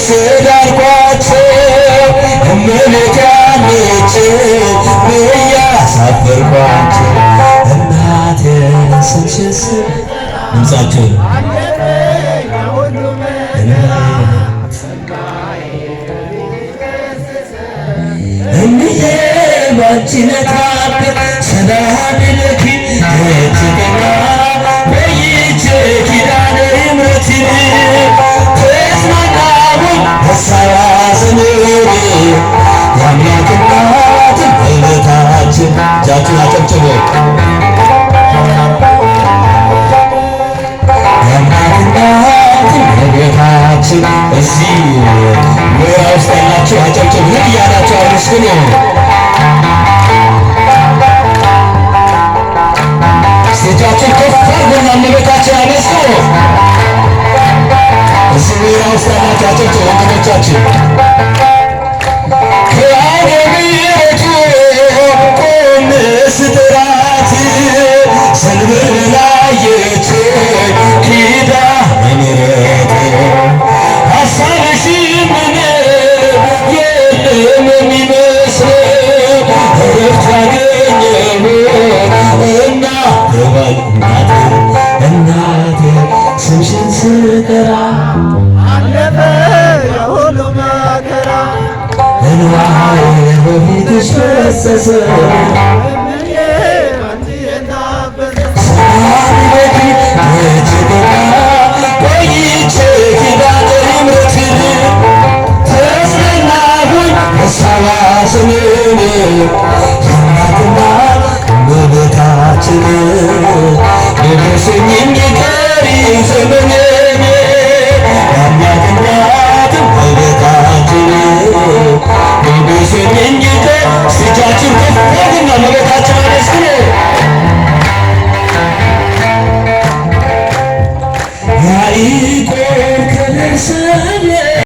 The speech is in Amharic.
ስዳርኳቸው እመቤቴ አለችኝ ብያሳፈርኳቸው እናቴ ስምሽን ድምፃቸው እንዬ ባንቺ ነካበት ሰላም ለኪ ትገና በይቼ ኪዳነ ምሕረትን ተጽናናሁኝ ሀሳብ ሐዘኔን የአምላክ እናት እመቤታችን እጃችሁን አጨብጭቡ። የአምላክ እናት እመቤታችን እዚህ ሙያ ውስጥ ያላችሁ አጨብጭቡ እያላችሁ አመስግኑ። እጃችን ከፍ አድርገን እመቤታችን አመስግኑ። እዚህ ሙያ ውስጥ ያላችሁ አጨብጭቡ ወንድሞቻችን። ከአገቢቱ ቆሜ ስጥራት ሰንበር ላየች ኪዳነ ምሕረት ሀሳብሽ ምንም የለም የሚመስለው እረፍት ያገኘሁ እናቴ ስምሽን ስጠራ አለፈ የሁሉ መከራ እንባዬ በፊትሽ ፈሰሰ ሰላም ለኪ ትገና ቆይቼ ኪዳነ ምሕረትን ተጽናናሁኝ ሀሳብ ሐዘኔን የእናት እናት እመቤታችን ንገሥኝ እንዲቀሪ ዘመኔ